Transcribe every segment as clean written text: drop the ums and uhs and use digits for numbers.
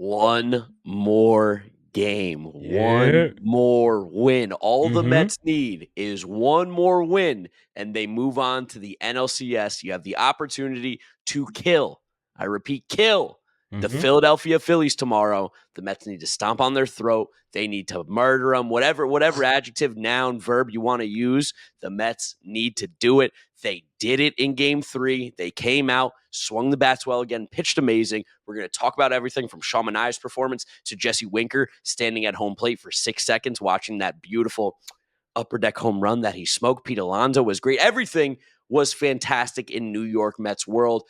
one more game, Yeah. one more win. All the Mhm. Mets need is one more win, and they move on to the NLCS. You have the opportunity to kill, I repeat, kill the Mhm. Philadelphia Phillies tomorrow. The Mets need to stomp on their throat. They need to murder them. Whatever adjective, noun, verb you want to use, the Mets need to do it. They did it in game 3. They came out, swung the bats well again, pitched amazing. We're going to talk about everything from Sean Manaea's performance to Jesse Winker standing at home plate for 6 seconds, watching that beautiful upper deck home run that he smoked. Pete Alonso was great. Everything was fantastic in New York Mets world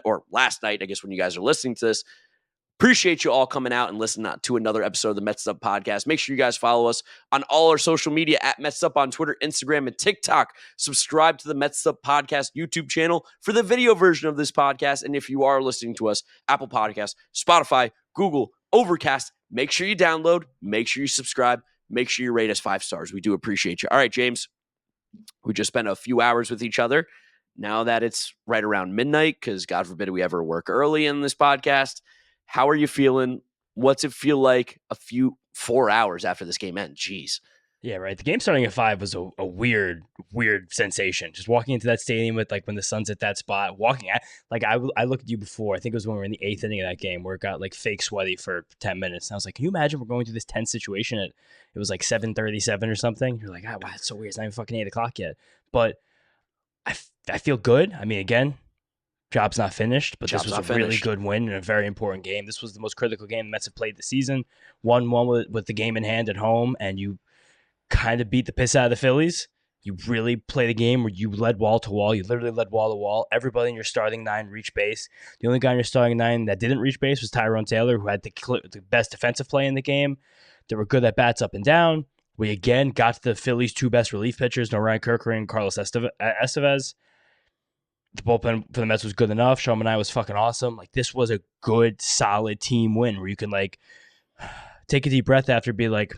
or last night, I guess, when you guys are listening to this. Appreciate you all coming out and listening to another episode of the Mets'd podcast. Make sure you guys follow us on all our social media at Mets'd on Twitter, Instagram, and TikTok. Subscribe to the Mets'd podcast YouTube channel for the video version of this podcast. And if you are listening to us, Apple Podcasts, Spotify, Google, Overcast, make sure you download, make sure you subscribe, make sure you rate us 5 stars. We do appreciate you. All right, James, we just spent a few hours with each other. Now that it's right around midnight, because God forbid we ever work early in this podcast, how are you feeling? What's it feel like 4 hours after this game ends? Jeez. Yeah, right. The game starting at 5 was a weird sensation. Just walking into that stadium with when the sun's at that spot, walking at I looked at you before. I think it was when we were in the 8th inning of that game where it got fake sweaty for 10 minutes. And I was like, can you imagine we're going through this tense situation at it was 7:37 or something? You're like, wow, that's so weird. It's not even fucking 8 o'clock yet. But I feel good. I mean, again, job's not finished, but this was a really good win in a very important game. This was the most critical game the Mets have played this season. 1-1 with the game in hand at home, and you kind of beat the piss out of the Phillies. You really played a game where you led wall to wall. You literally led wall to wall. Everybody in your starting 9 reached base. The only guy in your starting 9 that didn't reach base was Tyrone Taylor, who had the best defensive play in the game. They were good at bats up and down. We again got to the Phillies' 2 best relief pitchers, Ryan Kerkering and Carlos Estevez. The bullpen for the Mets was good enough. Sean Manaea was fucking awesome. This was a good, solid team win where you can take a deep breath after, be like,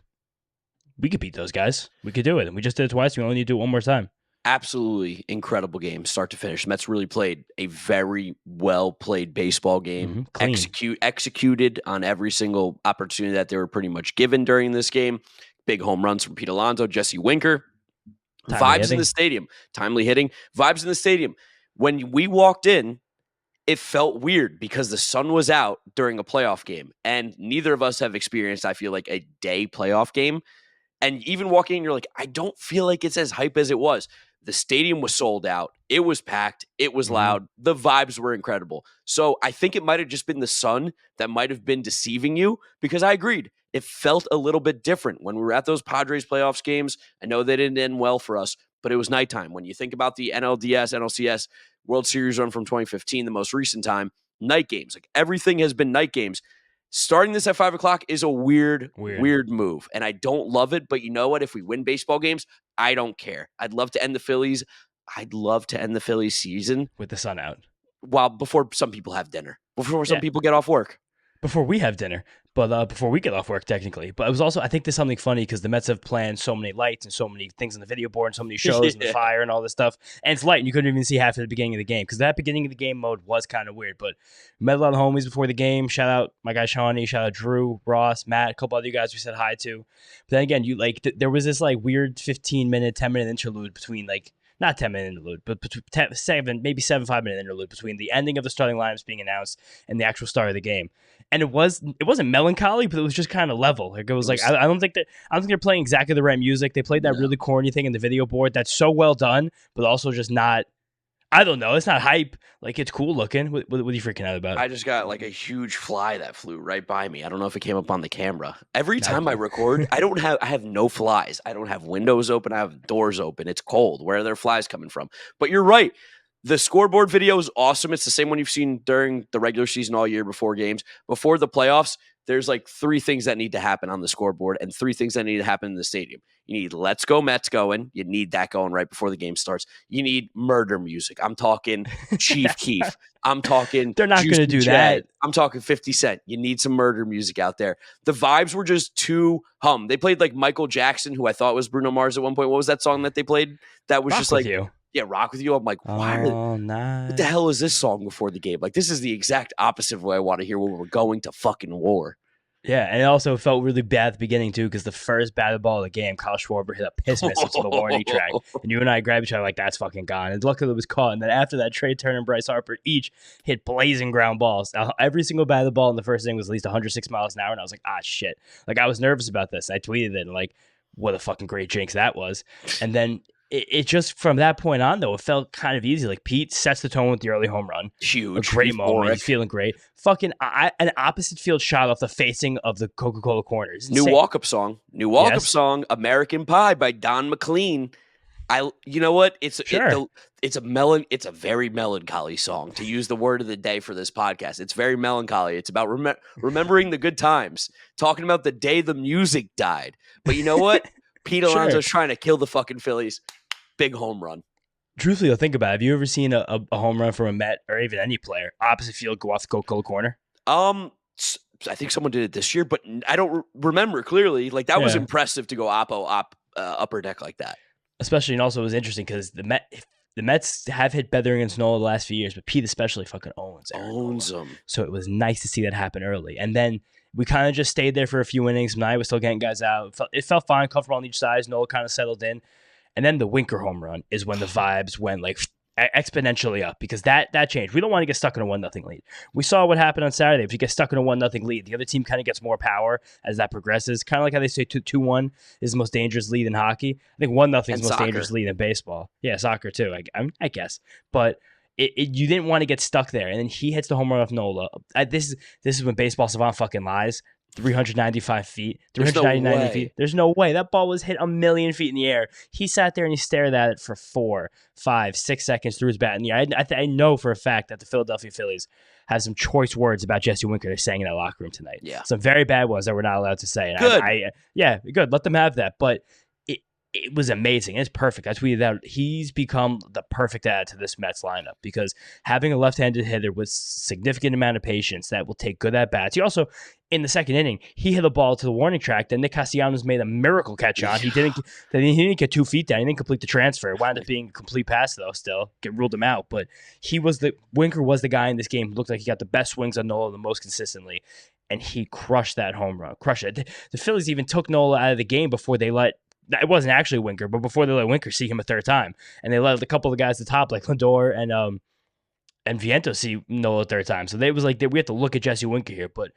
we could beat those guys. We could do it. And we just did it twice. We only need to do it one more time. Absolutely incredible game, start to finish. Mets really played a very well-played baseball game. Executed on every single opportunity that they were pretty much given during this game. Big home runs from Pete Alonso, Jesse Winker. Vibes in the stadium. Timely hitting. Vibes in the stadium. When we walked in, it felt weird because the sun was out during a playoff game. And neither of us have experienced, I feel like, a day playoff game. And even walking in, you're like, I don't feel like it's as hype as it was. The stadium was sold out. It was packed. It was loud. The vibes were incredible. So I think it might have just been the sun that might have been deceiving you, because I agreed. It felt a little bit different when we were at those Padres playoffs games. I know they didn't end well for us, but it was nighttime. When you think about the NLDS, NLCS World Series run from 2015, the most recent time, night games. Everything has been night games. Starting this at 5 o'clock is a weird move, and I don't love it. But you know what? If we win baseball games, I don't care. I'd love to end the Phillies. I'd love to end the Phillies season with the sun out, before some people have dinner, before some people get off work. Before we have dinner, but before we get off work, technically. But it was also, I think there's something funny because the Mets have planned so many lights and so many things on the video board and so many shows and the fire and all this stuff. And it's light, and you couldn't even see half at the beginning of the game because that beginning of the game mode was kind of weird. But we met a lot of homies before the game. Shout out my guy Shawnee, shout out Drew, Ross, Matt, a couple other guys we said hi to. But then again, you there was this weird 15-minute, 10-minute interlude between not 10-minute interlude, but between 7, 5-minute interlude between the ending of the starting lineups being announced and the actual start of the game. And it wasn't melancholy, but it was just kind of level. It was I don't think they're playing exactly the right music. They played that really corny thing in the video board that's so well done, but also just not. I don't know. It's not hype. It's cool looking. What are you freaking out about? I just got a huge fly that flew right by me. I don't know if it came up on the camera. Every time I record, I have no flies. I don't have windows open. I have doors open. It's cold. Where are their flies coming from? But you're right. The scoreboard video is awesome. It's the same one you've seen during the regular season all year before games. Before the playoffs, there's 3 things that need to happen on the scoreboard and 3 things that need to happen in the stadium. You need Let's Go Mets going. You need that going right before the game starts. You need murder music. I'm talking Chief Keef. I'm talking They're not going to do that. I'm talking 50 Cent. You need some murder music out there. The vibes were just too hum. They played Michael Jackson, who I thought was Bruno Mars at one point. What was that song that they played? That was Rock just with you. Yeah, Rock With You. I'm like, All what night. the hell is this song before the game? Like, this is the exact opposite of what I want to hear when we're going to fucking war. Yeah, and it also felt really bad at the beginning, too, because the first batted ball of the game, Kyle Schwarber hit a piss missile to the warning track. And you and I grabbed each other like, that's fucking gone. And luckily it was caught. And then after that, Trey Turner and Bryce Harper each hit blazing ground balls. Now, every single bat of the ball in the first inning was at least 106 miles an hour. And I was like, shit. Like, I was nervous about this. I tweeted it and like, what a fucking great jinx that was. And then it just, from that point on, though, it felt kind of easy. Like, Pete sets the tone with the early home run. Huge. A great moment. He's feeling great. Fucking an opposite field shot off the facing of the Coca-Cola corners. New walk-up song. American Pie by Don McLean. You know what? It's a very melancholy song, to use the word of the day for this podcast. It's very melancholy. It's about remembering the good times, talking about the day the music died. But you know what? Pete Alonso's trying to kill the fucking Phillies. Big home run. Truthfully, think about it. Have you ever seen a home run from a Met or even any player opposite field go off the Coca-Cola corner? I think someone did it this year, but I don't remember clearly. Like, that was impressive to go upper deck like that. Especially, and also it was interesting because the Mets have hit better against Nola the last few years, but Pete especially fucking owns them. So it was nice to see that happen early. And then we kind of just stayed there for a few innings. Manaea was still getting guys out. It felt fine, comfortable on each side. Nola kind of settled in. And then the Winker home run is when the vibes went like exponentially up, because that changed. We don't want to get stuck in a 1-0 lead. We saw what happened on Saturday. If you get stuck in a 1-0 lead, the other team kind of gets more power as that progresses. Kind of like how they say 2-1 is the most dangerous lead in hockey. I think 1-0 is the most dangerous lead in baseball. Yeah, soccer too, I guess. But you didn't want to get stuck there. And then he hits the home run off Nola. This is when Baseball Savant fucking lies. 395 feet, 399 feet. There's no way. That ball was hit a million feet in the air. He sat there and he stared at it for 4, 5, 6 seconds, threw his bat in the air. I know for a fact that the Philadelphia Phillies have some choice words about Jesse Winker they're saying in that locker room tonight. Yeah. Some very bad ones that we're not allowed to say. And Good. Good. Let them have that. But it was amazing. It's perfect. I tweeted out he's become the perfect add to this Mets lineup, because having a left-handed hitter with significant amount of patience that will take good at-bats. He also, in the second inning, he hit a ball to the warning track that Nick Castellanos made a miracle catch on. He didn't get 2 feet down. He didn't complete the transfer. It wound up being a complete pass, though, still. Ruled him out. But Winker was the guy in this game who looked like he got the best swings on Nola the most consistently. And he crushed that home run. Crushed it. The Phillies even took Nola out of the game before they let – it wasn't actually Winker, but before they let Winker see him a third time. And they let a couple of guys at the top, like Lindor and Vientos, see Nola a third time. So they was like, we have to look at Jesse Winker here. But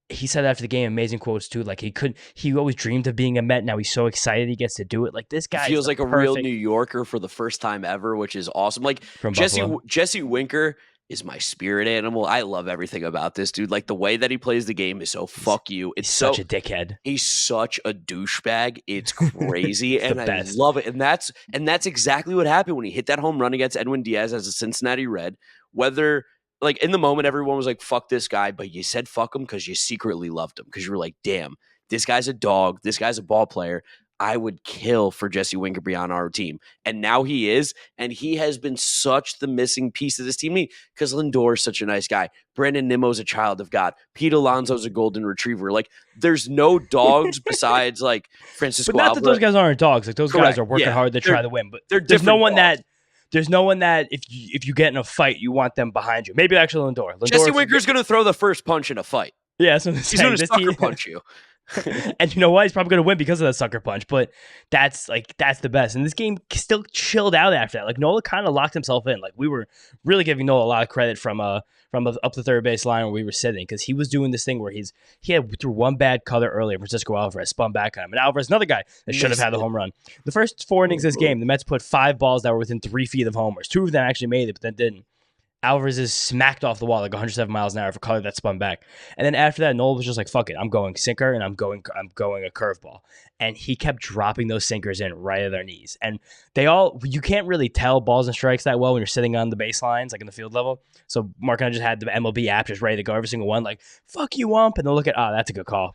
he said after the game, amazing quotes too. Like, he always dreamed of being a Met. Now he's so excited he gets to do it. Like, this guy feels like a real New Yorker for the first time ever, which is awesome. Like, Jesse Winker is my spirit animal. I love everything about this dude. Like, the way that he plays the game is so fuck you. It's such a dickhead. He's such a douchebag. It's crazy. And I love it. And that's exactly what happened when he hit that home run against Edwin Diaz as a Cincinnati Red. Whether, like, in the moment, everyone was like, fuck this guy, but you said fuck him because you secretly loved him. Because you were like, damn, this guy's a dog. This guy's a ball player. I would kill for Jesse Winker to be on our team. And now he is, and he has been such the missing piece of this team, because Lindor is such a nice guy. Brandon Nimmo's a child of God. Pete Alonso's a golden retriever. Like, there's no dogs besides, like, Francisco But not Alvarez. that those guys aren't dogs. Like, those guys are working hard to try to win. But there's no one that if you get in a fight, you want them behind you. Maybe actually Lindor. Jesse Winker's going to throw the first punch in a fight. Yeah, that's what I'm saying. He's going to sucker punch you. And you know what? He's probably going to win because of that sucker punch, but that's the best. And this game still chilled out after that. Like, Nola kind of locked himself in. Like, we were really giving Nola a lot of credit from up the third base line where we were sitting, because he was doing this thing where he had through one bad cutter earlier. Francisco Alvarez spun back on him, and Alvarez, another guy that should have had the home run. The first 4 innings of this game, the Mets put 5 balls that were within 3 feet of homers. 2 of them actually made it, but then didn't. Alvarez is smacked off the wall like 107 miles an hour for color that spun back. And then after that, Nola was just like, fuck it, I'm going sinker and I'm going a curveball. And he kept dropping those sinkers in right at their knees. And you can't really tell balls and strikes that well when you're sitting on the baselines, like in the field level. So Mark and I just had the MLB app just ready to go, every single one, like, fuck you, ump. And they'll look at, that's a good call.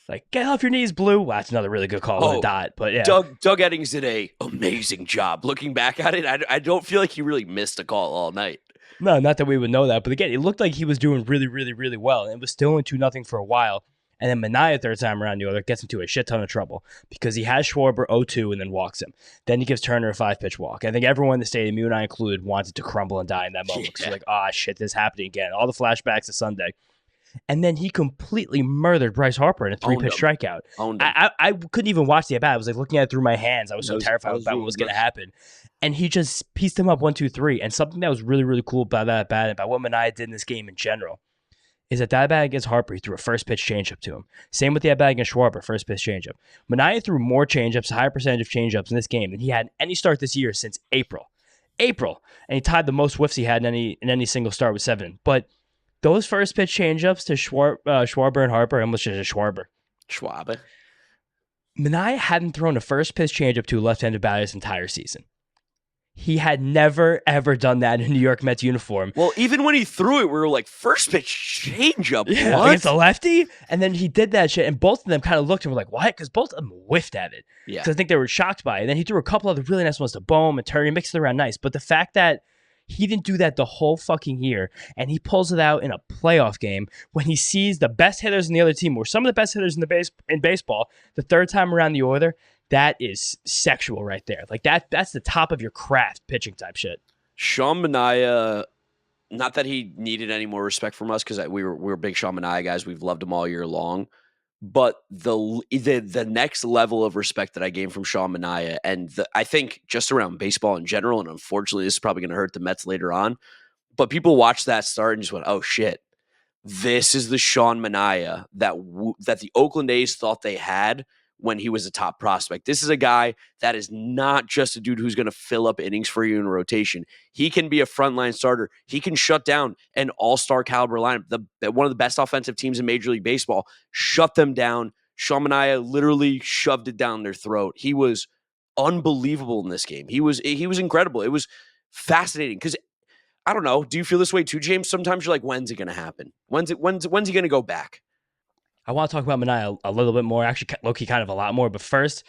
Like, get off your knees, Blue. Well, that's another really good call with a dot. But yeah. Doug Eddings did an amazing job. Looking back at it, I don't feel like he really missed a call all night. No, not that we would know that. But again, it looked like he was doing really, really, really well. And it was still only 2-0 for a while. And then Manaea, third time around the order, gets into a shit ton of trouble because he has Schwarber 0-2 and then walks him. Then he gives Turner a 5-pitch walk. I think everyone in the stadium, you and I included, wanted to crumble and die in that moment. So like, shit, this is happening again. All the flashbacks to Sunday. And then he completely murdered Bryce Harper in a 3-pitch strikeout. I couldn't even watch the at-bat. I was like looking at it through my hands. I was so terrified about what was going to happen. And he just pieced him up 1-2-3. And something that was really, really cool about that at-bat and about what Manaea did in this game in general is that at-bat against Harper, he threw a first-pitch changeup to him. Same with the at-bat against Schwarber, first-pitch changeup. Manaea threw more changeups, a higher percentage of changeups in this game than he had in any start this year since April. And he tied the most whiffs he had in any single start with 7. But those first-pitch changeups to Schwarber and Harper, I almost just Schwarber. Manaea hadn't thrown a first-pitch changeup to a left-handed batter this entire season. He had never, ever done that in a New York Mets uniform. Well, even when he threw it, we were like, first pitch changeup. Yeah, what? Against a lefty? And then he did that shit, and both of them kind of looked and were like, what? Because both of them whiffed at it. Yeah. Because I think they were shocked by it. And then he threw a couple other really nice ones to Bohm and Turner. He mixed it around nice. But the fact that he didn't do that the whole fucking year, and he pulls it out in a playoff game when he sees the best hitters in the other team, or some of the best hitters in baseball, the third time around the order, that is sexual right there. Like that's the top of your craft pitching type shit. Sean Manaea, not that he needed any more respect from us because we were big Sean Manaea guys. We've loved him all year long. But the next level of respect that I gained from Sean Manaea, and I think just around baseball in general, and unfortunately this is probably going to hurt the Mets later on, but people watched that start and just went, oh shit, this is the Sean Manaea that the Oakland A's thought they had when he was a top prospect. This is a guy that is not just a dude who's going to fill up innings for you in rotation. He can be a frontline starter. He can shut down an all-star caliber lineup. One of the best offensive teams in Major League Baseball, shut them down. Sean Manaea literally shoved it down their throat. He was unbelievable in this game. He was incredible. It was fascinating because I don't know. Do you feel this way too, James? Sometimes you're like, when's it going to happen? When's he going to go back? I want to talk about Manaea a little bit more, actually low-key kind of a lot more, but first,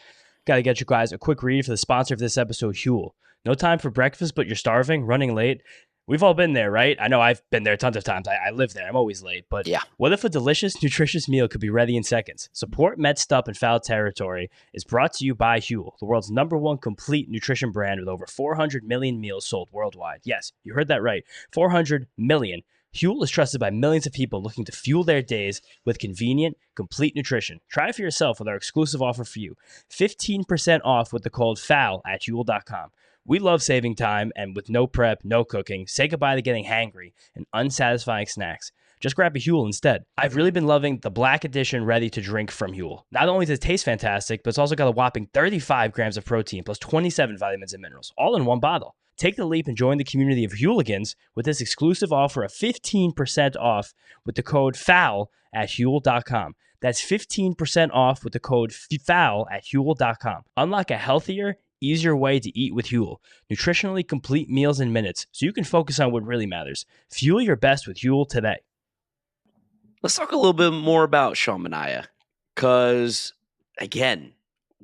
got to get you guys a quick read for the sponsor of this episode, Huel. No time for breakfast, but you're starving, running late. We've all been there, right? I know I've been there tons of times. I live there. I'm always late, but yeah. What if a delicious, nutritious meal could be ready in seconds? Support Mets'd in foul territory is brought to you by Huel, the world's #1 complete nutrition brand with over 400 million meals sold worldwide. Yes, you heard that right. 400 million. Huel is trusted by millions of people looking to fuel their days with convenient, complete nutrition. Try it for yourself with our exclusive offer for you. 15% off with the code FOUL at Huel.com. We love saving time, and with no prep, no cooking, say goodbye to getting hangry and unsatisfying snacks. Just grab a Huel instead. I've really been loving the Black Edition ready-to-drink from Huel. Not only does it taste fantastic, but it's also got a whopping 35 grams of protein plus 27 vitamins and minerals, all in one bottle. Take the leap and join the community of Hueligans with this exclusive offer of 15% off with the code FOUL at Huel.com. That's 15% off with the code FOUL at Huel.com. Unlock a healthier, easier way to eat with Huel. Nutritionally complete meals in minutes so you can focus on what really matters. Fuel your best with Huel today. Let's talk a little bit more about Sean Manaea because, again,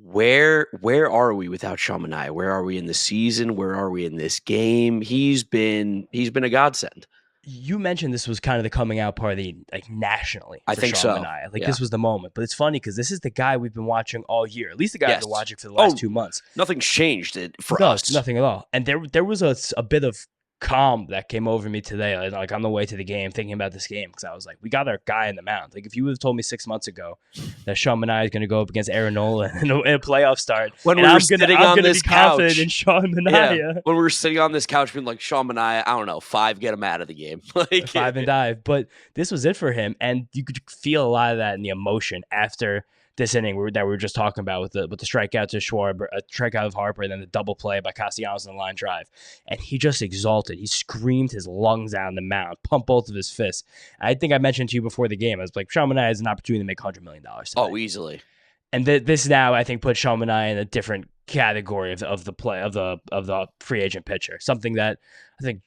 Where are we without Sean Manaea? Where are we in the season? Where are we in this game? He's been a godsend. You mentioned this was kind of the coming out party, like nationally. I think so. Manaea. Like this was the moment, but it's funny because this is the guy we've been watching all year. At least the guy I've been watching for the last 2 months. Nothing's changed for us. Nothing at all. And there was a bit of calm that came over me today, like on the way to the game, thinking about this game, because I was like, we got our guy in the mound. Like if you would have told me 6 months ago that Sean Manaea is going to go up against Aaron Nola in a playoff start, when we were sitting on this couch, confident in Sean Manaea. When we were sitting on this couch, being like, Sean Manaea, I don't know, 5, get him out of the game, like 5 and dive. But this was it for him, and you could feel a lot of that in the emotion after this inning that we were just talking about with the strikeout to Schwarber, a strikeout of Harper, and then the double play by Castellanos on the line drive. And he just exalted. He screamed his lungs out on the mound, pumped both of his fists. I think I mentioned to you before the game, I was like, Sean Manaea has an opportunity to make $100 million today. Oh, easily. And this now, I think, puts Sean Manaea in a different category of the play of the free agent pitcher. Something that I think,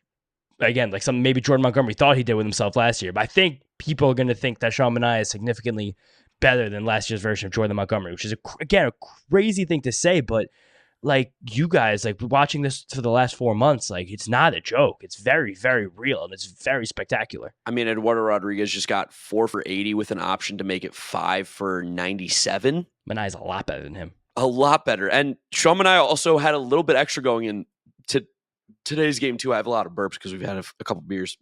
again, like something maybe Jordan Montgomery thought he did with himself last year. But I think people are going to think that Sean Manaea is significantly better than last year's version of Jordan Montgomery, which is, again, a crazy thing to say, but like you guys, like watching this for the last 4 months, like it's not a joke. It's very, very real and it's very spectacular. I mean, Eduardo Rodriguez just got 4 for 80 with an option to make it 5 for 97. Manaea's a lot better than him. A lot better. And Sean Manaea also had a little bit extra going in to today's game too. I have a lot of burps because we've had a couple beers.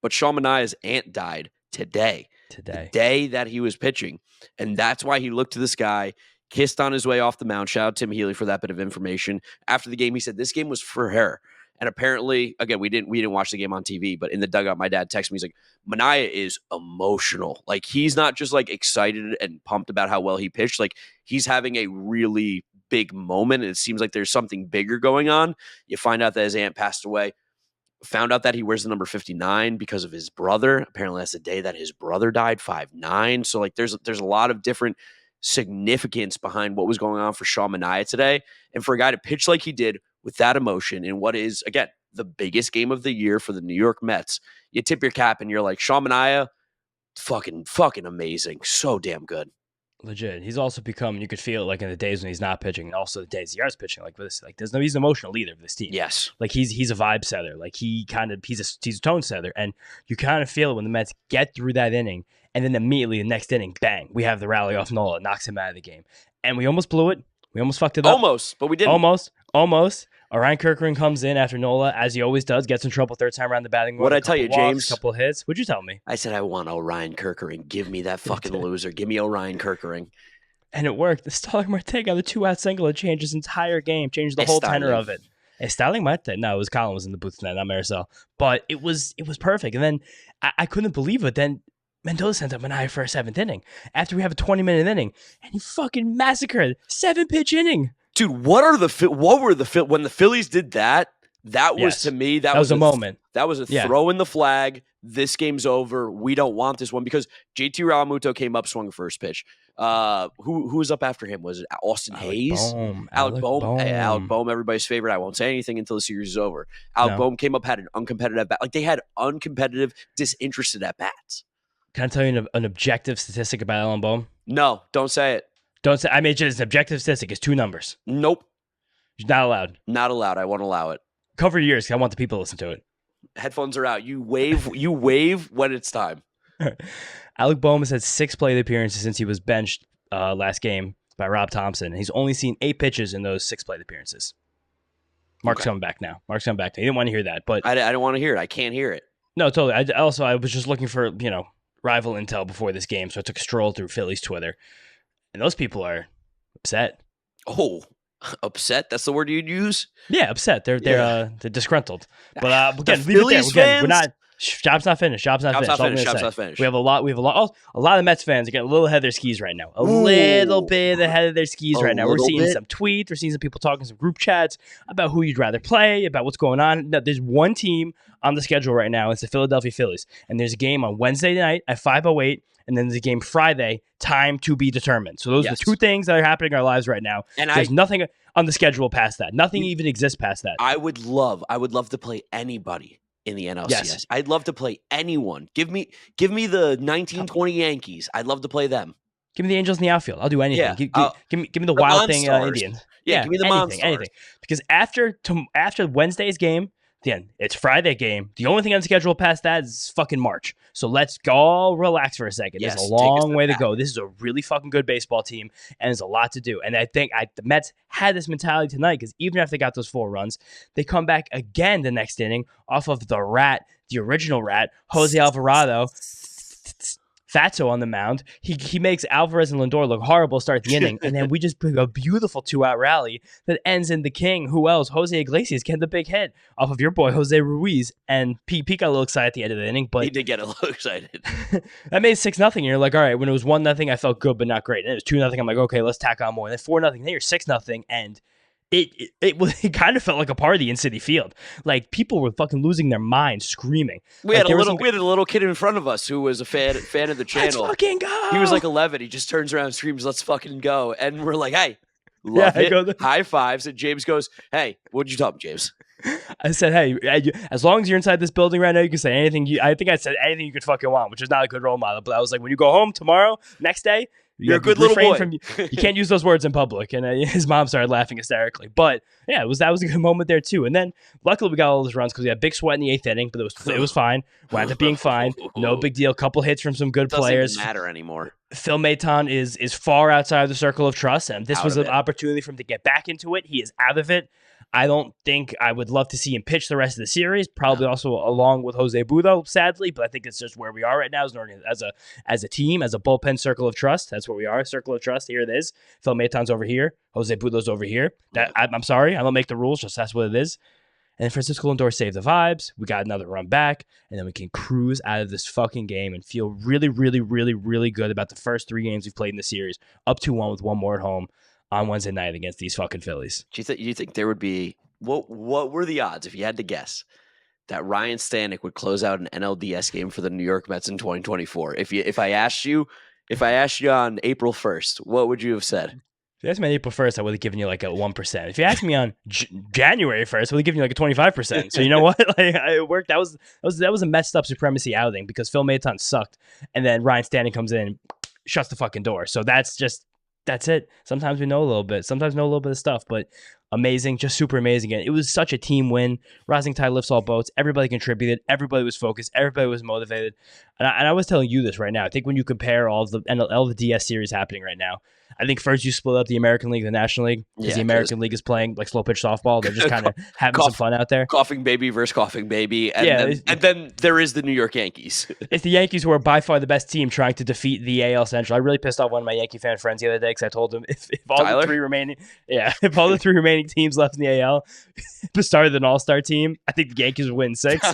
But Sean Manaea's aunt died today. The day that he was pitching. And that's why he looked to the sky, kissed on his way off the mound. Shout out Tim Healy for that bit of information. After the game, he said this game was for her. And apparently, again, we didn't watch the game on TV, but in the dugout, my dad texted me. He's like, Manaea is emotional. Like, he's not just like excited and pumped about how well he pitched. Like, he's having a really big moment, and it seems like there's something bigger going on. You find out that his aunt passed away. Found out that he wears the number 59 because of his brother. Apparently, that's the day that his brother died, 5'9". So, like, there's a lot of different significance behind what was going on for Sean Manaea today. And for a guy to pitch like he did with that emotion in what is, again, the biggest game of the year for the New York Mets, you tip your cap and you're like, Sean Manaea, fucking amazing. So damn good. Legit. He's also become, you could feel it like in the days when he's not pitching and also the days he is pitching. Like this, like he's an emotional leader of this team. Yes. Like he's a vibe setter. Like he's a tone setter. And you kind of feel it when the Mets get through that inning and then immediately the next inning, bang, we have the rally off Nola, knocks him out of the game. And we almost blew it. We almost fucked it up. Almost, but we didn't. Almost. Orion Kirkering comes in after Nola, as he always does, gets in trouble third time around the batting. What'd I tell you, James? A couple hits. What'd you tell me? I said I want Orion Kirkering. Give me that fucking loser. Give me Orion Kirkering. And it worked. The Starling Marte got the 2-out single. It changed his entire game, changed the whole tenor of it. Starling Marte? No, it was Colin was in the booth tonight, not Maricel. But it was perfect. And then I couldn't believe it. Then Mendoza sent up Manaea for a 7th inning after we have a 20-minute inning, and he fucking massacred 7-pitch inning. Dude, what were the when the Phillies did that? That was to me that was a moment. That was a throw in the flag. This game's over. We don't want this one because JT Realmuto came up, swung first pitch. Who was up after him? Was it Austin Hayes? Alec Bohm. Alec Bohm, everybody's favorite. I won't say anything until the series is over. Alec Bohm came up, had an uncompetitive bat. Like they had uncompetitive, disinterested at bats. Can I tell you an objective statistic about Alec Bohm? No, don't say it. Don't say. I mean, it's an objective statistic. It's 2 numbers. Nope. You're not allowed. Not allowed. I won't allow it. Cover your ears because I want the people to listen to it. Headphones are out. You wave when it's time. Alec Bohm has had 6 plate appearances since he was benched last game by Rob Thompson. He's only seen 8 pitches in those 6 plate appearances. Mark's coming back now. He didn't want to hear that, but I don't want to hear it. I can't hear it. No, totally. I was just looking for rival intel before this game, so I took a stroll through Phillies Twitter, and those people are upset. Oh. Upset? That's the word you'd use? Yeah, upset. They're disgruntled. But again, Phillies fans? We're not. Job's not finished. Job's not finished. We have a lot of Mets fans are getting a little ahead of their skis right now. Little bit ahead of their skis right now. We're seeing some tweets. We're seeing some people talking some group chats about who you'd rather play, about what's going on. No, there's one team on the schedule right now. It's the Philadelphia Phillies, and there's a game on Wednesday night at 5:08. And then there's a game Friday, time to be determined. So those are the 2 things that are happening in our lives right now. And there's nothing on the schedule past that. Nothing even exists past that. I would love to play anybody in the NLCS. Yes. I'd love to play anyone. Give me the 1920 Yankees. I'd love to play them. Give me the Angels in the outfield. I'll do anything. Give me the Wild Thing Indians. Yeah, give me the Monstars. Anything. Because after Wednesday's game, then it's Friday game. The only thing on the schedule past that is fucking March. So let's go relax for a second. There's a long way to go. This is a really fucking good baseball team, and there's a lot to do. And I think the Mets had this mentality tonight because even after they got those 4 runs, they come back again the next inning off of the original rat, Jose Alvarado. Fatso on the mound. He makes Alvarez and Lindor look horrible, start the inning, and then we just bring a beautiful 2-out rally that ends in the king. Who else? Jose Iglesias getting the big hit off of your boy, Jose Ruiz. And Pete got a little excited at the end of the inning, but he did get a little excited. That made 6-0. You're like, all right, when it was 1-0, I felt good, but not great. And it was 2-0. I'm like, okay, let's tack on more. And then 4-0. Then you're 6-0, and it kind of felt like a party in Citi Field. Like people were fucking losing their minds, screaming. We had a little kid in front of us who was a fan of the channel. Let's fucking go. He was like 11. He just turns around and screams, "Let's fucking go!" And we're like, "Hey, love it." High fives. And James goes, "Hey, what'd you tell him, James?" I said, "Hey, as long as you're inside this building right now, you can say anything. I think I said anything you could fucking want," which is not a good role model. But I was like, when you go home tomorrow, next day, You're a good little boy. You can't use those words in public. And his mom started laughing hysterically. But yeah, that was a good moment there too. And then luckily we got all those runs because we had big sweat in the 8th inning, but it was fine. Wound up being fine. No big deal. Couple hits from some good players. Doesn't matter anymore. Phil Maton is far outside of the circle of trust, and this was an opportunity for him to get back into it. He is out of it. I don't think I would love to see him pitch the rest of the series, probably also along with Jose Budo, sadly, but I think it's just where we are right now as a team, as a bullpen circle of trust. That's where we are, circle of trust. Here it is. Phil Maton's over here. Jose Budo's over here. I'm sorry, I don't make the rules, just that's what it is. And Francisco Lindor saved the vibes. We got another run back, and then we can cruise out of this fucking game and feel really, really, really, really good about the first 3 games we've played in the series, up 2-1 with one more at home on Wednesday night against these fucking Phillies. Do you think there would be what were the odds, if you had to guess, that Ryan Stanek would close out an NLDS game for the New York Mets in 2024? If I asked you on April 1st, what would you have said? If you asked me on April 1st, I would have given you like a 1%. If you asked me on January 1st, I would have given you like a 25%. So you know what? Like, it worked. That was a messed up supremacy outing because Phil Maton sucked, and then Ryan Stanton comes in and shuts the fucking door. So that's it. Sometimes we know a little bit. Sometimes know a little bit of stuff, but amazing, just super amazing. And it was such a team win. Rising tide lifts all boats. Everybody contributed. Everybody was focused. Everybody was motivated. And I was telling you this right now. I think when you compare all the DS series happening right now, I think first you split up the American League and the National League because the American League is playing like slow pitch softball. They're just kind of having some fun out there. Coughing baby versus coughing baby. And then there is the New York Yankees. It's the Yankees who are by far the best team trying to defeat the AL Central. I really pissed off one of my Yankee fan friends the other day because I told him if all the 3 remaining teams left in the AL started an all-star team, I think the Yankees would win 6. He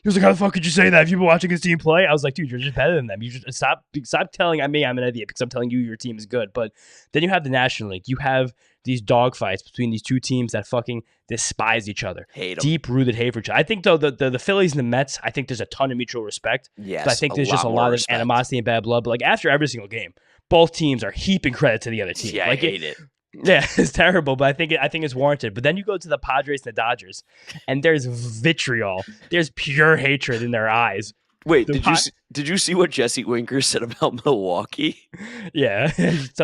was like, how the fuck could you say that? Have you been watching this team play? I was like, dude, you're just better than them. You just stop telling me I'm an idiot because I'm telling you your team is good. But then you have the National League. You have these dogfights between these 2 teams that fucking despise each other. Deep-rooted hate for each other. I think, though, the Phillies and the Mets, I think there's a ton of mutual respect. Yes, but I think there's just a lot of animosity and bad blood. But like after every single game, both teams are heaping credit to the other team. Yeah, like, I hate it. Yeah, it's terrible, but I think it's warranted. But then you go to the Padres and the Dodgers, and there's vitriol. There's pure hatred in their eyes. Wait, did you see what Jesse Winker said about Milwaukee? Yeah, that's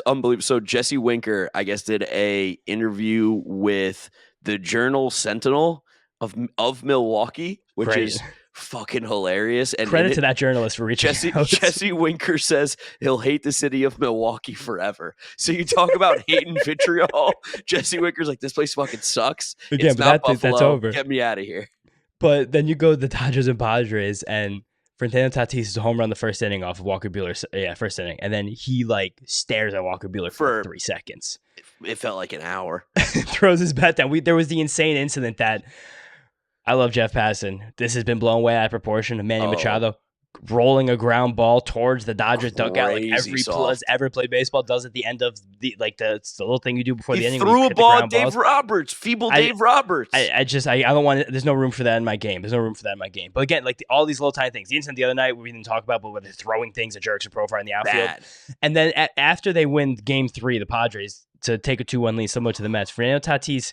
unbelievable. So Jesse Winker, I guess, did a interview with the Journal Sentinel of Milwaukee, which is fucking hilarious. And credit to that journalist for reaching out. Jesse Winker says he'll hate the city of Milwaukee forever. So you talk about hate and vitriol. Jesse Winker's like, this place fucking sucks. Again, it's not Buffalo. That's over. Get me out of here. But then you go to the Dodgers and Padres, and Fernando Tatis is a home run the first inning off of Walker Buehler. Yeah, first inning. And then he like stares at Walker Buehler for 3 seconds. It felt like an hour. Throws his bat down. There was the insane incident that I love Jeff Passan. This has been blown way out of proportion. Manny Machado rolling a ground ball towards the Dodgers dugout like every player ever played baseball does at the end of the little thing you do before the inning. Threw a ball at Dave Roberts, Dave Roberts. I don't want it. There's no room for that in my game. But again, like all these little tiny things. The incident the other night we didn't talk about, but where they're throwing things at Jerks and Profar in the outfield. Bad. And then after they win Game 3, the Padres, to take a 2-1 lead, similar to the Mets, Fernando Tatis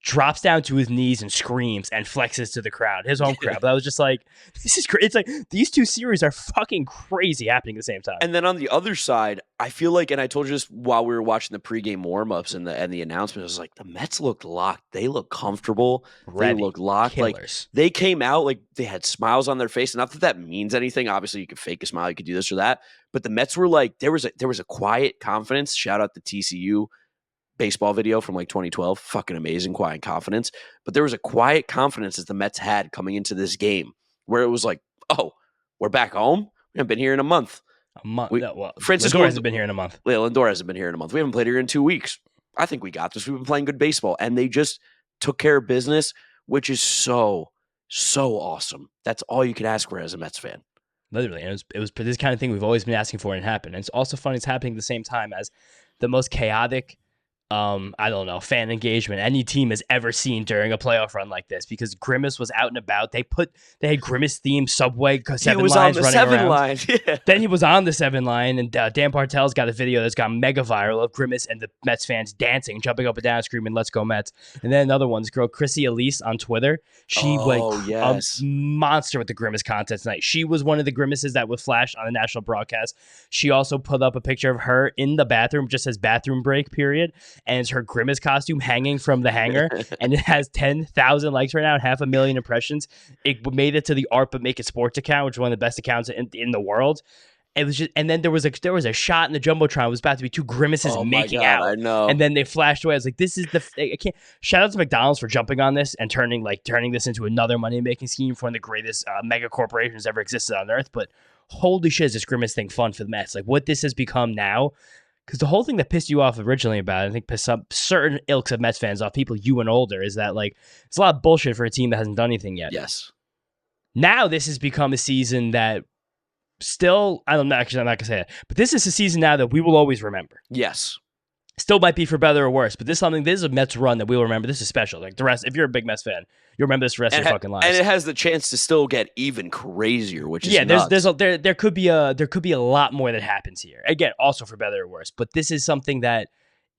drops down to his knees and screams and flexes to the crowd, his home crowd. But I was just like, this is crazy. It's like these 2 series are fucking crazy happening at the same time. And then on the other side, I feel like, and I told you this while we were watching the pregame warm-ups and the announcement, I was like, the Mets looked locked. They look comfortable. They look locked. Killers. Like they came out like they had smiles on their face. Not that means anything. Obviously, you could fake a smile. You could do this or that. But the Mets were like, there was a quiet confidence. Shout out to TCU baseball video from like 2012. Fucking amazing, quiet confidence. But there was a quiet confidence that the Mets had coming into this game where it was like, oh, we're back home? We haven't been here in a month. Francisco hasn't been here in a month. Lindor hasn't been here in a month. We haven't played here in 2 weeks. I think we got this. We've been playing good baseball. And they just took care of business, which is so, so awesome. That's all you could ask for as a Mets fan. Literally. And it was this kind of thing we've always been asking for, and it happened. And it's also funny it's happening at the same time as the most chaotic I don't know, fan engagement any team has ever seen during a playoff run like this, because Grimace was out and about. They had Grimace themed Subway He 7 was on lines the running 7 around. line. Yeah. Then he was on the 7 line, and Dan Partel's got a video that's gone mega viral of Grimace and the Mets fans dancing, jumping up and down, screaming, "Let's go Mets!" And then another one, this girl Chrissy Elise on Twitter, she Yes. a monster with the Grimace content tonight. She was one of the Grimaces that was flashed on the national broadcast. She also put up a picture of her in the bathroom, just says bathroom break period, and it's her Grimace costume hanging from the hanger, and it has 10,000 likes right now and 500,000 impressions. It made it to the Art But Make It Sports account, which is one of the best accounts in the world. It was just, and then there was a shot in the jumbotron. It was about to be two Grimaces making out. I know. And then they flashed away. I was like, "This is I can't." Shout out to McDonald's for jumping on this and turning this into another money making scheme for one of the greatest mega corporations ever existed on earth. But holy shit, is this Grimace thing fun for the Mets? Like what this has become now. Because the whole thing that pissed you off originally about it, I think pissed some certain ilks of Mets fans off, people you and older, is that like it's a lot of bullshit for a team that hasn't done anything yet. Yes. Now this has become a season that still, I'm not gonna say that, but this is a season now that we will always remember. Yes. Still might be for better or worse, but this is a Mets run that we'll remember. This is special. Like the rest, if you're a big Mets fan, you'll remember this for the rest of your fucking lives. And it has the chance to still get even crazier, which is there could be a lot more that happens here. Again, also for better or worse, but this is something that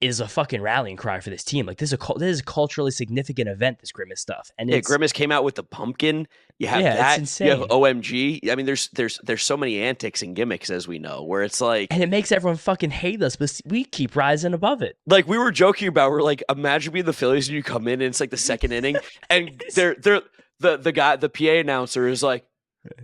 is a fucking rallying cry for this team. Like this is a culturally significant event, this Grimace stuff. And Grimace came out with the pumpkin. You have that. It's insane. You have OMG. I mean, there's so many antics and gimmicks, as we know, where it's like, and it makes everyone fucking hate us, but we keep rising above it. Like we were joking about, we're like, imagine being the Phillies and you come in and it's like the second inning, and the PA announcer is like,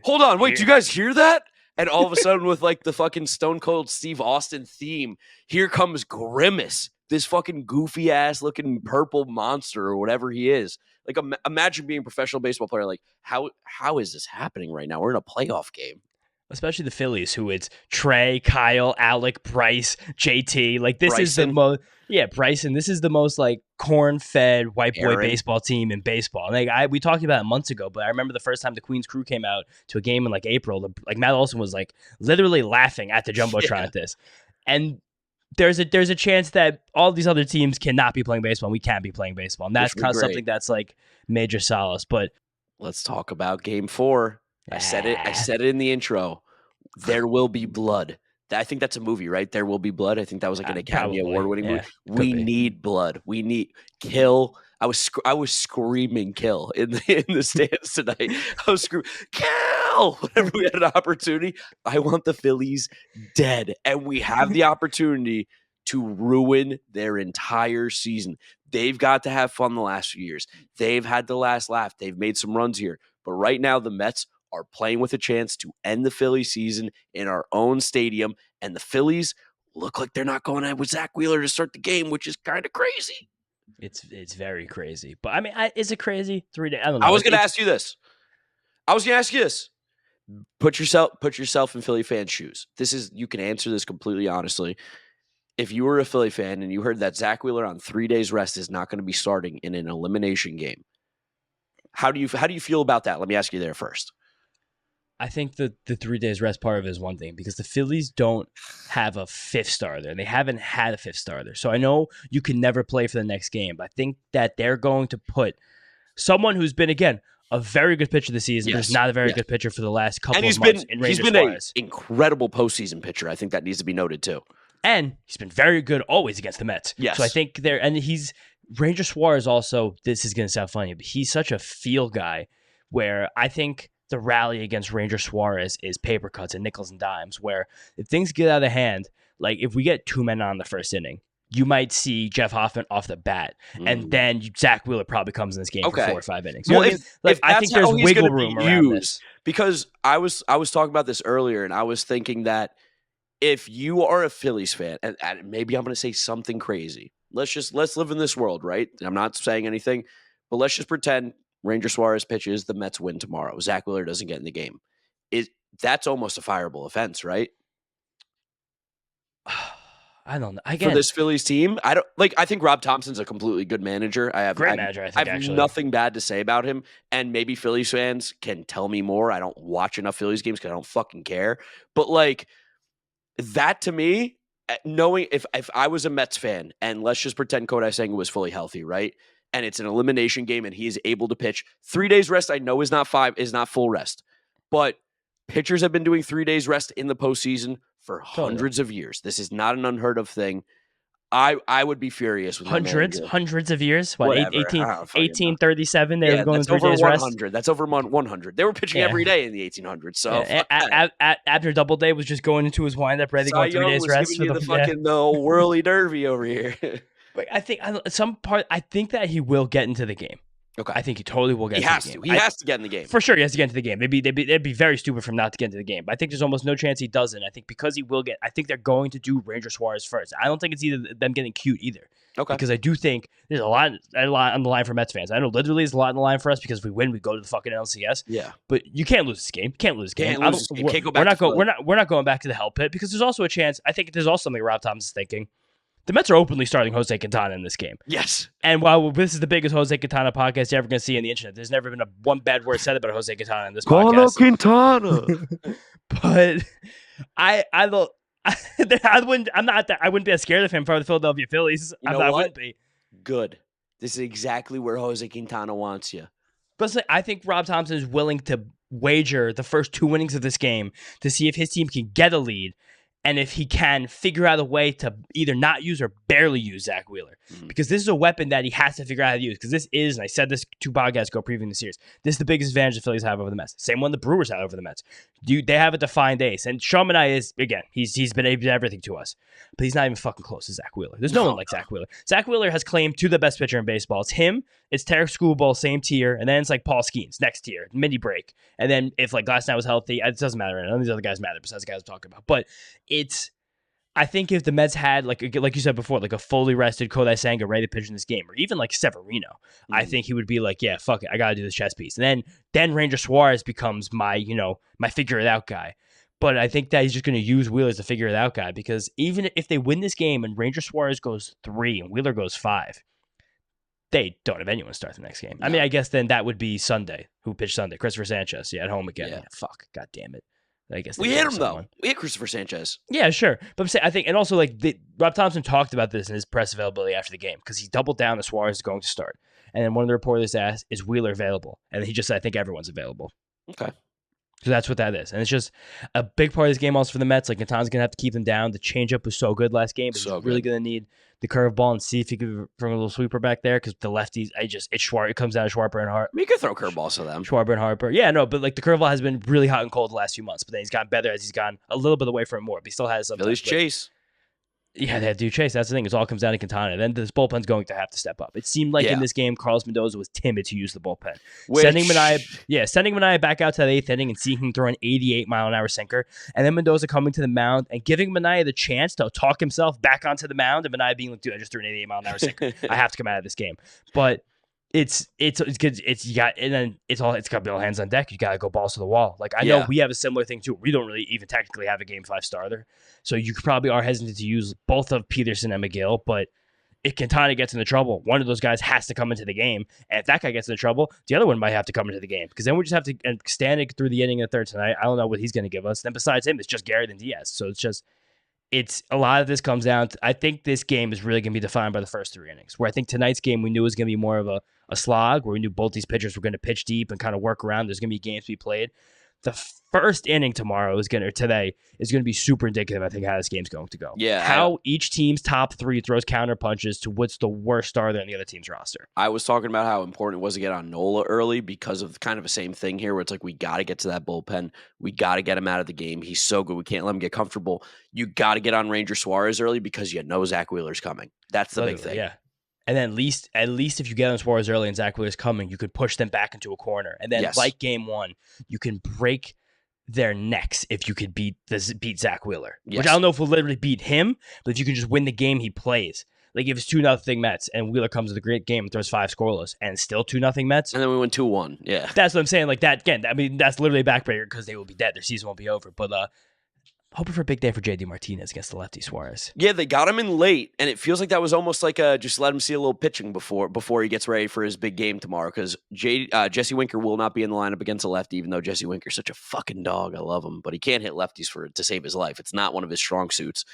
"Hold on, wait, do you guys hear that?" And all of a sudden, with like the fucking Stone Cold Steve Austin theme, here comes Grimace, this fucking goofy ass looking purple monster or whatever he is. Like, imagine being a professional baseball player. Like, how is this happening right now? We're in a playoff game. Especially the Phillies, who it's Trey, Kyle, Alec, Bryce, JT. Like this Bryson. is the most, Bryson. This is the most like corn-fed white boy Aaron. baseball team in baseball. Like we talked about it months ago, but I remember the first time the Queens Crew came out to a game in like April. Like Matt Olson was like literally laughing at the jumbotron at this, and there's a chance that all these other teams cannot be playing baseball, and we can't be playing baseball, and that's kind of something that's like major solace. But let's talk about Game 4. I said it in the intro. There will be blood. I think that's a movie, right? There Will Be Blood. I think that was like an Academy Award-winning movie. We need blood. We need kill. I was screaming kill in the stands tonight. I was screaming kill whenever we had an opportunity. I want the Phillies dead, and we have the opportunity to ruin their entire season. They've got to have fun the last few years. They've had the last laugh. They've made some runs here, but right now the Mets are playing with a chance to end the Phillies season in our own stadium, and the Phillies look like they're not going ahead with Zack Wheeler to start the game, which is kind of crazy. It's very crazy. But I mean, is it crazy? 3 days? I don't know. I was going to ask you this. Put yourself in Philly fan shoes. You can answer this completely honestly. If you were a Philly fan and you heard that Zack Wheeler on 3 days rest is not going to be starting in an elimination game, how do you feel about that? Let me ask you there first. I think the 3 days rest part of it is one thing, because the Phillies don't have a fifth starter. They haven't had a fifth starter. So I know you can never play for the next game, but I think that they're going to put someone who's been, again, a very good pitcher this season, but is not a very good pitcher for the last couple of months. He's been an incredible postseason pitcher. I think that needs to be noted too. And he's been very good always against the Mets. Yes. So I think Ranger Suarez also, this is going to sound funny, but he's such a feel guy where I think the rally against Ranger Suarez is paper cuts and nickels and dimes, where if things get out of hand, like if we get 2 men on the first inning, you might see Jeff Hoffman off the bat, and then Zack Wheeler probably comes in this game for 4 or 5 innings. Well, I think there's wiggle room around this. Because I was talking about this earlier, and I was thinking that if you are a Phillies fan, and maybe I'm going to say something crazy. Let's live in this world, right? I'm not saying anything, but let's just pretend Ranger Suarez pitches, the Mets win tomorrow. Zack Wheeler doesn't get in the game. That's almost a fireable offense, right? I don't know. Again, for this Phillies team, I think Rob Thompson's a completely good manager. Great manager, I have nothing bad to say about him. And maybe Phillies fans can tell me more. I don't watch enough Phillies games because I don't fucking care. But like that to me, knowing if I was a Mets fan, and let's just pretend Kodai Senga was fully healthy, right? And it's an elimination game, and he is able to pitch 3 days rest. I know is not full rest, but pitchers have been doing 3 days rest in the postseason for hundreds of years. This is not an unheard of thing. I would be furious with hundreds of years. What, Whatever. 1837? They were going that's 3 over days 100. rest. That's over 100. They were pitching every day in the 1800s. So Abner Doubleday was just going into his windup, ready to go on 3 days rest for the fucking whirly derby over here. But I think that he will get into the game. Okay. I think he totally will get into the game. He has to get in the game. For sure, he has to get into the game. They'd be very stupid for him not to get into the game. But I think there's almost no chance he doesn't. I think because he will get, I think they're going to do Ranger Suarez first. I don't think it's either them getting cute either. Okay. Because I do think there's a lot on the line for Mets fans. I know literally there's a lot on the line for us because if we win, we go to the fucking NLCS. Yeah. But you can't lose this game. Can't lose this game. Can't go back. We're not going back to the hell pit because there's also a chance. I think there's also something Rob Thomas is thinking. The Mets are openly starting Jose Quintana in this game. Yes. And while this is the biggest Jose Quintana podcast you're ever going to see on the internet, there's never been one bad word said about Jose Quintana in this podcast. Quintana. But I wouldn't be as scared of him for the Philadelphia Phillies. I wouldn't be. Good. This is exactly where Jose Quintana wants you. But I think Rob Thompson is willing to wager the first 2 innings of this game to see if his team can get a lead. And if he can figure out a way to either not use or barely use Zack Wheeler. Because this is a weapon that he has to figure out how to use. Because this is, and I said this 2 podcasts ago previewing the series, this is the biggest advantage the Phillies have over the Mets. Same one the Brewers have over the Mets. They have a defined ace. And Sean Manaea is, again, he's been able to do everything to us. But he's not even fucking close to Zack Wheeler. There's no one like Zack Wheeler. Zack Wheeler has claimed to the best pitcher in baseball. It's him, it's Tarek Skubal, same tier, and then it's like Paul Skeens, next tier, mini break. And then if like Glass was healthy, it doesn't matter. None of these other guys matter besides the guys I'm talking about. But I think if the Mets had, like you said before, like a fully rested Kodai Senga ready to pitch in this game, or even like Severino, I think he would be like, yeah, fuck it, I got to do this chess piece. And then Ranger Suarez becomes my figure it out guy. But I think that he's just going to use Wheeler as the figure it out guy because even if they win this game and Ranger Suarez goes 3 and Wheeler goes 5, they don't have anyone start the next game. No. I mean, I guess then that would be Sunday. Who pitched Sunday? Christopher Sanchez. Yeah, at home again. Yeah, fuck. God damn it. I guess we hit him though. We hit Christopher Sanchez. Yeah, sure. But I'm saying, I think, and also like Rob Thompson talked about this in his press availability after the game because he doubled down that Suarez is going to start, and then one of the reporters asked, "Is Wheeler available?" And he just said, "I think everyone's available." Okay. So that's what that is, and it's just a big part of this game also for the Mets. Like Quintana's gonna have to keep them down. The changeup was so good last game, but he's really gonna need the curveball and see if he could bring a little sweeper back there because the lefties, it comes down to Schwarber and Harper. You could throw curveballs to them. Schwarber and Harper. Yeah, no, but like the curveball has been really hot and cold the last few months, but then he's gotten better as he's gone a little bit away from it more, but he still has some. Phillies chase. Yeah, they have to do chase. That's the thing. It all comes down to Quintana. Then this bullpen's going to have to step up. It seemed like in this game, Carlos Mendoza was timid to use the bullpen. Sending Manaea back out to the 8th inning and seeing him throw an 88-mile-an-hour sinker. And then Mendoza coming to the mound and giving Manaea the chance to talk himself back onto the mound. And Manaea being like, dude, I just threw an 88-mile-an-hour sinker. I have to come out of this game. But it's good. It's got to be all hands on deck. You got to go balls to the wall. Like I know we have a similar thing too. We don't really even technically have a Game 5 starter, so you probably are hesitant to use both of Peterson and McGill. But if Quintana gets into trouble, one of those guys has to come into the game. And if that guy gets into trouble, the other one might have to come into the game because then we just have to stand it through the inning of the third tonight. I don't know what he's going to give us. Then besides him, it's just Garrett and Diaz. So it's a lot of this comes down to, I think this game is really going to be defined by the first 3 innings, where I think tonight's game we knew was going to be more of a slog, where we knew both these pitchers were going to pitch deep and kind of work around. There's going to be games to be played. The first inning today is going to be super indicative, I think, how this game's going to go. Yeah. How each team's top 3 throws counter punches to what's the worst starter on the other team's roster. I was talking about how important it was to get on Nola early because of kind of the same thing here where it's like we got to get to that bullpen. We got to get him out of the game. He's so good. We can't let him get comfortable. You got to get on Ranger Suarez early because you know Zack Wheeler's coming. That's the big thing. Yeah. And then at least if you get on Suarez early and Zack Wheeler's coming, you could push them back into a corner. And then like game 1, you can break their necks if you could beat Zack Wheeler. Which I don't know if we'll literally beat him, but if you can just win the game he plays. Like if it's 2-0 Mets and Wheeler comes to the great game and throws 5 scoreless and still 2-0 Mets. And then we win 2-1. Yeah. That's what I'm saying. Like that again, I mean, that's literally a backbreaker because they will be dead. Their season won't be over. But hoping for a big day for JD Martinez against the lefty Suarez. Yeah, they got him in late, and it feels like that was almost like just let him see a little pitching before he gets ready for his big game tomorrow. Because Jesse Winker will not be in the lineup against a lefty, even though Jesse Winker's such a fucking dog. I love him, but he can't hit lefties to save his life. It's not one of his strong suits.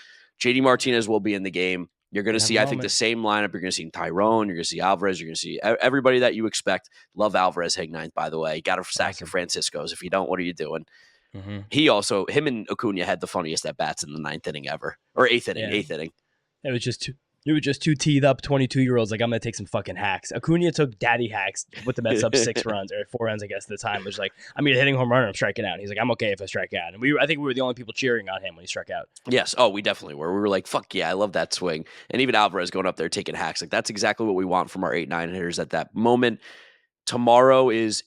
JD Martinez will be in the game. You're going to Have see, a I think, the moment. same lineup. You're going to see Tyrone. You're going to see Alvarez. You're going to see everybody that you expect. Love Alvarez hitting ninth, by the way. Got to sack your Awesome. Franciscos. If you don't, what are you doing? Mm-hmm. Him and Acuna had the funniest at-bats in the ninth inning ever. Or eighth inning. It was just two teed up 22-year-olds. Like, I'm gonna take some fucking hacks. Acuna took daddy hacks with the Mets up 6 runs or 4 runs, I guess, at the time. It was like, I'm either hitting home run or I'm striking out. And he's like, I'm okay if I strike out. And I think we were the only people cheering on him when he struck out. Yes. Oh, we definitely were. We were like, fuck yeah, I love that swing. And even Alvarez going up there taking hacks. Like, that's exactly what we want from our 8-9 hitters at that moment. Tomorrow it's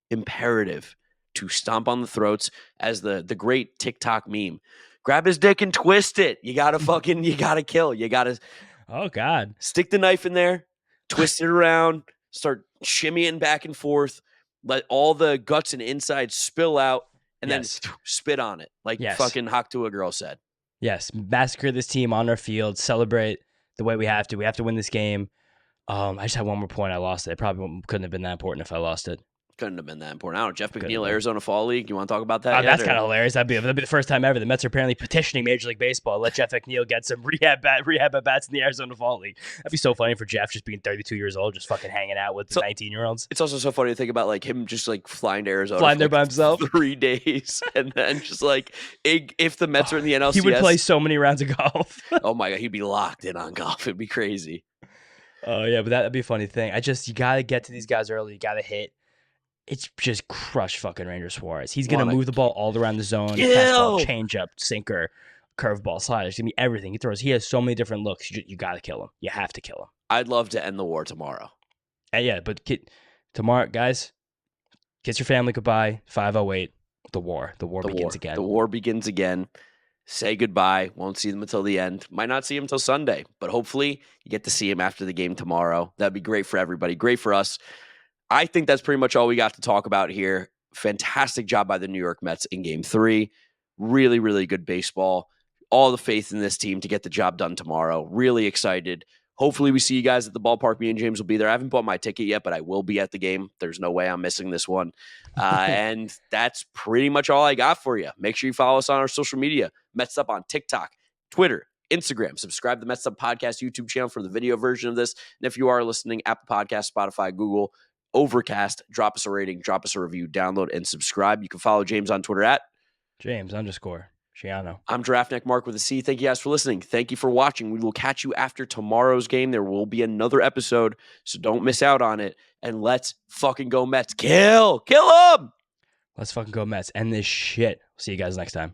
imperative to stomp on the throats, as the great TikTok meme. Grab his dick and twist it. You gotta kill. You gotta, oh God, stick the knife in there, twist it around, start shimmying back and forth, let all the guts and insides spill out, and then spit on it like fucking Hawk to a girl said. Yes, massacre this team on our field, celebrate the way we have to. We have to win this game. I just had one more point. I lost it. It probably couldn't have been that important if I lost it. Couldn't have been that important. I don't know. Jeff McNeil, Arizona Fall League. You want to talk about that? That's kind of hilarious. That'd be the first time ever. The Mets are apparently petitioning Major League Baseball. Let Jeff McNeil get some rehab at bats in the Arizona Fall League. That'd be so funny for Jeff, just being 32 years old, just fucking hanging out with the 19-year-olds. It's also so funny to think about, like, him just like flying to Arizona, flying there by himself 3 days, and then just like, if the Mets are in the NLCS, he would play so many rounds of golf. Oh my God, he'd be locked in on golf. It'd be crazy. Oh yeah, but that'd be a funny thing. You gotta get to these guys early. You gotta hit. It's just crush fucking Ranger Suarez. He's going to move the ball all around the zone. Fastball, changeup, sinker, curveball, slider. It's going to be everything he throws. He has so many different looks. You got to kill him. You have to kill him. I'd love to end the war tomorrow. And yeah, but tomorrow, guys, kiss your family goodbye. 5:08, the war. The war begins again. The war begins again. Say goodbye. Won't see them until the end. Might not see him until Sunday, but hopefully you get to see him after the game tomorrow. That'd be great for everybody. Great for us. I think that's pretty much all we got to talk about here. Fantastic job by the New York Mets in Game 3. Really, really good baseball. All the faith in this team to get the job done tomorrow. Really excited. Hopefully we see you guys at the ballpark. Me and James will be there. I haven't bought my ticket yet, but I will be at the game. There's no way I'm missing this one. And that's pretty much all I got for you. Make sure you follow us on our social media. Mets'd Up on TikTok, Twitter, Instagram. Subscribe to the Mets'd Up Podcast YouTube channel for the video version of this. And if you are listening, Apple Podcasts, Spotify, Google, Overcast, drop us a rating, drop us a review, download, and subscribe. You can follow James on Twitter at James_Shiano. I'm Draftneck Mark with a C. Thank you guys for listening. Thank you for watching. We will catch you after tomorrow's game. There will be another episode, so don't miss out on it. And let's fucking go Mets. Kill them! Let's fucking go Mets. End this shit. See you guys next time.